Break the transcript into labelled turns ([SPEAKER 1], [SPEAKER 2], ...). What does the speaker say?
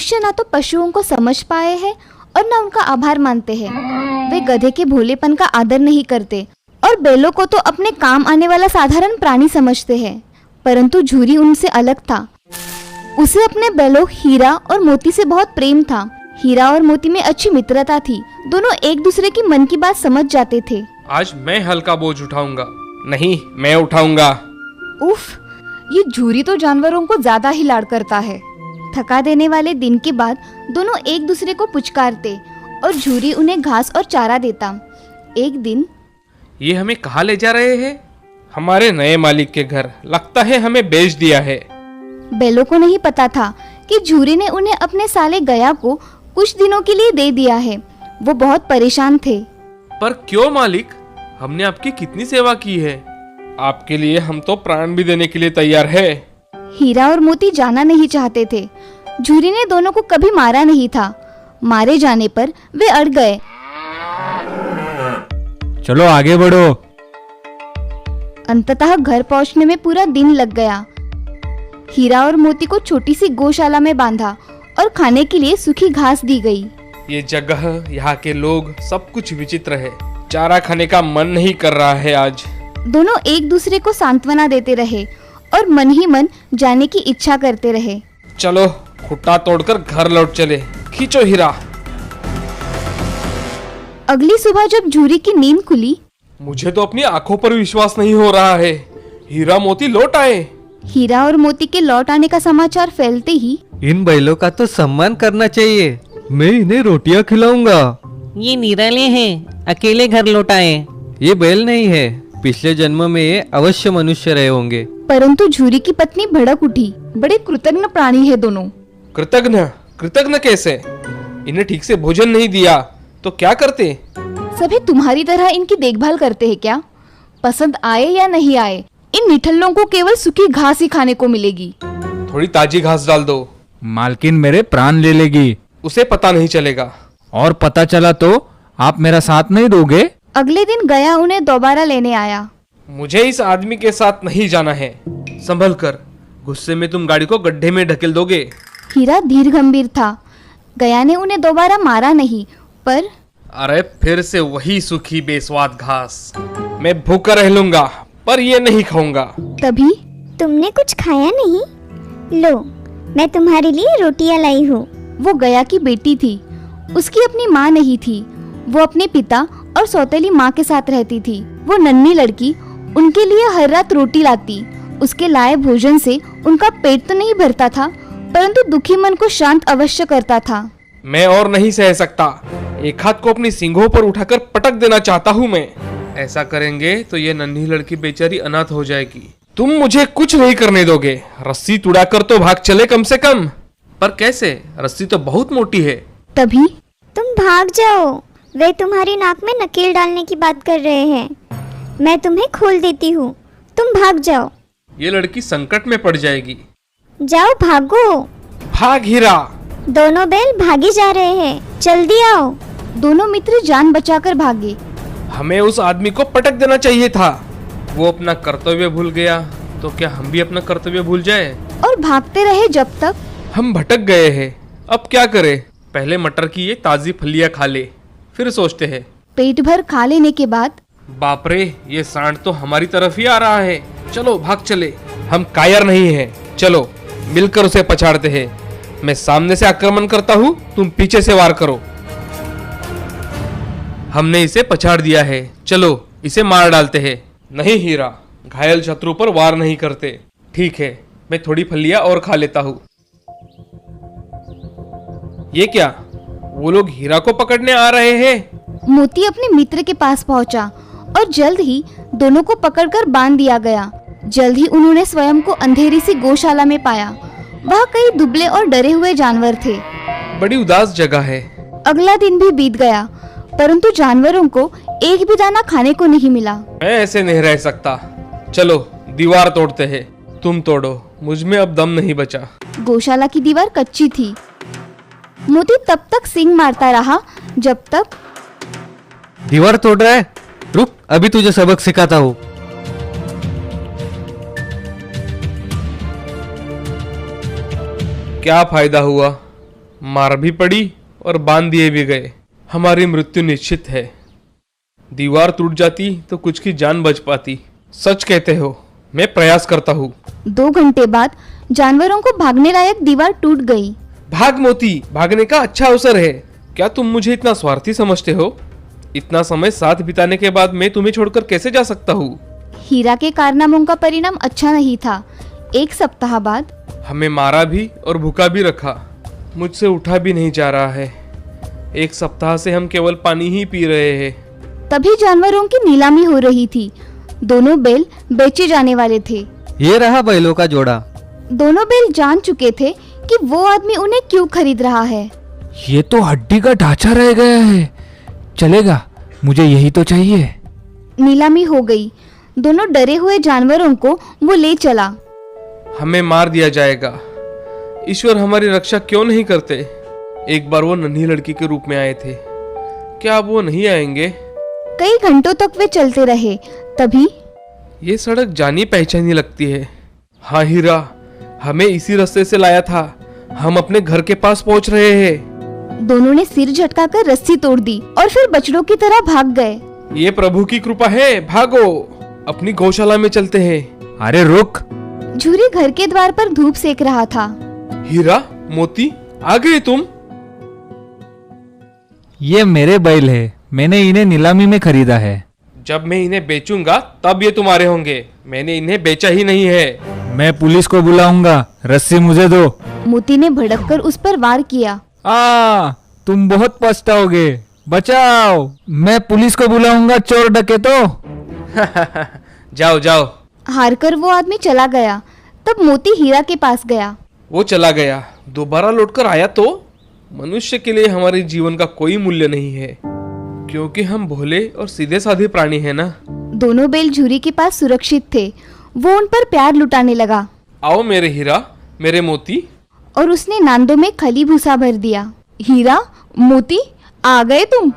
[SPEAKER 1] मनुष्य ना तो पशुओं को समझ पाए हैं और ना उनका आभार मानते हैं। वे गधे के भोलेपन का आदर नहीं करते और बैलों को तो अपने काम आने वाला साधारण प्राणी समझते हैं। परंतु झूरी उनसे अलग था। उसे अपने बैलों हीरा और मोती से बहुत प्रेम था। हीरा और मोती में अच्छी मित्रता थी। दोनों एक दूसरे की मन की बात समझ जाते थे।
[SPEAKER 2] आज मैं हल्का बोझ उठाऊंगा। नहीं, मैं उठाऊंगा।
[SPEAKER 1] उफ, ये झूरी तो जानवरों को ज्यादा ही लाड़ करता है। थका देने वाले दिन के बाद दोनों एक दूसरे को पुचकारते और झूरी उन्हें घास और चारा देता। एक दिन,
[SPEAKER 2] ये हमें कहाँ ले जा रहे हैं? हमारे नए मालिक के घर। लगता है हमें बेच दिया है।
[SPEAKER 1] बैलों को नहीं पता था कि झूरी ने उन्हें अपने साले गया को कुछ दिनों के लिए दे दिया है। वो बहुत परेशान थे।
[SPEAKER 2] पर क्यों मालिक? हमने आपकी कितनी सेवा की है। आपके लिए हम तो प्राण भी देने के लिए तैयार है।
[SPEAKER 1] हीरा और मोती जाना नहीं चाहते थे। झूरी ने दोनों को कभी मारा नहीं था। मारे जाने पर वे अड़ गए।
[SPEAKER 3] चलो आगे बढ़ो।
[SPEAKER 1] अंततः घर पहुंचने में पूरा दिन लग गया। हीरा और मोती को छोटी सी गौशाला में बांधा और खाने के लिए सूखी घास दी गई।
[SPEAKER 2] ये जगह, यहाँ के लोग, सब कुछ विचित्र है। चारा खाने का मन नहीं कर रहा है आज।
[SPEAKER 1] दोनों एक दूसरे को सांत्वना देते रहे और मन ही मन जाने की इच्छा करते रहे।
[SPEAKER 2] चलो खुट्टा तोड़कर घर लौट चले। खींचो हीरा।
[SPEAKER 1] अगली सुबह जब झूरी की नींद खुली,
[SPEAKER 2] मुझे तो अपनी आंखों पर विश्वास नहीं हो रहा है। हीरा मोती लौट आए।
[SPEAKER 1] हीरा और मोती के लौट आने का समाचार फैलते ही,
[SPEAKER 3] इन बैलों का तो सम्मान करना चाहिए। मैं इन्हें रोटियां खिलाऊंगा।
[SPEAKER 4] ये निराले हैं, अकेले घर लौट आए।
[SPEAKER 3] ये बैल नहीं है, पिछले जन्म में ये अवश्य मनुष्य रहे होंगे।
[SPEAKER 1] परंतु झूरी की पत्नी भड़क उठी। बड़े कृतज्ञ प्राणी है दोनों।
[SPEAKER 2] कृतज्ञ? कृतज्ञ कैसे? इन्हें ठीक से भोजन नहीं दिया तो क्या करते?
[SPEAKER 1] सभी तुम्हारी तरह इनकी देखभाल करते हैं क्या? पसंद आए या नहीं आए, इन निठल्लों को केवल सूखी घास ही खाने को मिलेगी।
[SPEAKER 2] थोड़ी ताजी घास डाल दो।
[SPEAKER 3] मालकिन मेरे प्राण ले लेगी।
[SPEAKER 2] उसे पता नहीं चलेगा।
[SPEAKER 3] और पता चला तो आप मेरा साथ नहीं दोगे?
[SPEAKER 1] अगले दिन गया उन्हें दोबारा लेने आया।
[SPEAKER 2] मुझे इस आदमी के साथ नहीं जाना है। संभल कर, गुस्से में तुम गाड़ी को गड्ढे में ढकेल दोगे।
[SPEAKER 1] हीरा धीर गंभीर था। गया ने उन्हें दोबारा मारा नहीं, पर
[SPEAKER 2] अरे फिर से वही सूखी बेस्वाद घास। मैं भूखा रह लूंगा पर ये नहीं खाऊंगा।
[SPEAKER 1] तभी
[SPEAKER 5] तुमने कुछ खाया नहीं? लो, मैं तुम्हारे लिए रोटियां लाई हूँ।
[SPEAKER 1] वो गया की बेटी थी। उसकी अपनी माँ नहीं थी। वो अपने पिता और सौतेली माँ के साथ रहती थी। वो नन्ही लड़की उनके लिए हर रात रोटी लाती। उसके लाए भोजन से उनका पेट तो नहीं भरता था, परंतु दुखी मन को शांत अवश्य करता था।
[SPEAKER 2] मैं और नहीं सह सकता। एक हाथ को अपनी सींगों पर उठाकर पटक देना चाहता हूँ मैं। ऐसा करेंगे तो ये नन्ही लड़की बेचारी अनाथ हो जाएगी। तुम मुझे कुछ नहीं करने दोगे। रस्सी तुड़ाकर तो भाग चले कम से कम। पर कैसे? रस्सी तो बहुत मोटी है।
[SPEAKER 1] तभी
[SPEAKER 5] तुम भाग जाओ। वे तुम्हारी नाक में नकेल डालने की बात कर रहे हैं। मैं तुम्हें खोल देती हूँ। तुम भाग जाओ।
[SPEAKER 2] ये लड़की संकट में पड़ जाएगी।
[SPEAKER 5] जाओ, भागो।
[SPEAKER 2] भाग हीरा।
[SPEAKER 5] दोनों बैल भागे जा रहे हैं। जल्दी आओ।
[SPEAKER 1] दोनों मित्र जान बचाकर भागे।
[SPEAKER 2] हमें उस आदमी को पटक देना चाहिए था। वो अपना कर्तव्य भूल गया तो क्या हम भी अपना कर्तव्य भूल जाए?
[SPEAKER 1] और भागते रहे जब तक
[SPEAKER 2] हम भटक गए हैं। अब क्या करें? पहले मटर की ये ताजी फलियां खा ले, फिर सोचते हैं।
[SPEAKER 1] पेट भर खा लेने के बाद
[SPEAKER 2] बाप रे, ये सांड तो हमारी तरफ ही आ रहा है। चलो भाग चले। हम कायर नहीं हैं। चलो मिलकर उसे पछाड़ते हैं। मैं सामने से आक्रमण करता हूँ, तुम पीछे से वार करो। हमने इसे पछाड़ दिया है। चलो इसे मार डालते हैं। नहीं हीरा, घायल शत्रु पर वार नहीं करते। ठीक है, मैं थोड़ी फलियां और खा लेता हूँ। ये क्या? वो लोग हीरा को पकड़ने आ रहे हैं।
[SPEAKER 1] मोती अपने मित्र के पास पहुंचा और जल्द ही दोनों को पकड़कर बांध दिया गया। जल्द ही उन्होंने स्वयं को अंधेरी सी गौशाला में पाया। वह कई दुबले और डरे हुए जानवर थे।
[SPEAKER 2] बड़ी उदास जगह है।
[SPEAKER 1] अगला दिन भी बीत गया, परंतु जानवरों को एक भी दाना खाने को नहीं मिला।
[SPEAKER 2] मैं ऐसे नहीं रह सकता। चलो दीवार तोड़ते हैं। तुम तोड़ो, मुझ में अब दम नहीं बचा।
[SPEAKER 1] गौशाला की दीवार कच्ची थी। मोती तब तक सींग मारता रहा जब तक
[SPEAKER 3] दीवार तोड़ रहा है? रुक, अभी तुझे सबक सिखाता हूँ।
[SPEAKER 2] क्या फायदा हुआ? मार भी पड़ी और बांध दिए भी गए। हमारी मृत्यु निश्चित है। दीवार टूट जाती तो कुछ की जान बच पाती। सच कहते हो, मैं प्रयास करता हूँ।
[SPEAKER 1] 2 घंटे बाद जानवरों को भागने लायक दीवार टूट गई।
[SPEAKER 2] भाग मोती, भागने का अच्छा अवसर है। क्या तुम मुझे इतना स्वार्थी समझते हो? इतना समय साथ बिताने के बाद मैं तुम्हें छोड़कर कैसे जा सकता हूँ?
[SPEAKER 1] हीरा के कारनामों का परिणाम अच्छा नहीं था। 1 सप्ताह बाद
[SPEAKER 2] हमें मारा भी और भूखा भी रखा। मुझसे उठा भी नहीं जा रहा है। 1 सप्ताह से हम केवल पानी ही पी रहे हैं।
[SPEAKER 1] तभी जानवरों की नीलामी हो रही थी। दोनों बैल बेचे जाने वाले थे।
[SPEAKER 3] ये रहा बैलों का जोड़ा।
[SPEAKER 1] दोनों बैल जान चुके थे कि वो आदमी उन्हें क्यों खरीद रहा है।
[SPEAKER 6] ये तो हड्डी का ढांचा रह गया है। चलेगा, मुझे यही तो चाहिए।
[SPEAKER 1] नीलामी हो गई। दोनों डरे हुए जानवरों को वो ले चला।
[SPEAKER 2] हमें मार दिया जाएगा। ईश्वर हमारी रक्षा क्यों नहीं करते? एक बार वो नन्ही लड़की के रूप में आए थे। क्या अब वो नहीं आएंगे?
[SPEAKER 1] कई घंटों तक वे चलते रहे। तभी
[SPEAKER 2] ये सड़क जानी पहचानी लगती है। हाँ हीरा, हमें इसी रास्ते से लाया था। हम अपने घर के पास पहुंच रहे हैं।
[SPEAKER 1] दोनों ने सिर झटकाकर रस्सी तोड़ दी और फिर बछड़ों की तरह भाग गए।
[SPEAKER 2] ये प्रभु की कृपा है। भागो, अपनी गौशाला में चलते हैं।
[SPEAKER 6] अरे रुक।
[SPEAKER 1] झूरी घर के द्वार पर धूप सेक रहा था।
[SPEAKER 2] हीरा, मोती, आ गए तुम?
[SPEAKER 6] ये मेरे बैल है। मैंने इन्हें नीलामी में खरीदा है।
[SPEAKER 2] जब मैं इन्हें बेचूंगा तब ये तुम्हारे होंगे। मैंने इन्हें बेचा ही नहीं है।
[SPEAKER 6] मैं पुलिस को बुलाऊंगा। रस्सी मुझे दो।
[SPEAKER 1] मोती ने भड़ककर उस पर वार किया।
[SPEAKER 6] तुम बहुत पछताओगे। बचाओ, मैं पुलिस को बुलाऊंगा। चोर डकैतों।
[SPEAKER 2] जाओ जाओ।
[SPEAKER 1] हारकर वो आदमी चला गया। तब मोती हीरा के पास गया।
[SPEAKER 2] वो चला गया। दोबारा लौटकर आया तो? मनुष्य के लिए हमारे जीवन का कोई मूल्य नहीं है, क्योंकि हम भोले और सीधे साधे प्राणी हैं ना।
[SPEAKER 1] दोनों बैल झूरी के पास सुरक्षित थे। वो उन पर प्यार लुटाने लगा।
[SPEAKER 2] आओ मेरे हीरा, मेरे मोती।
[SPEAKER 1] और उसने नांदों में खली भूसा भर दिया। हीरा, मोती, आ गए तुम?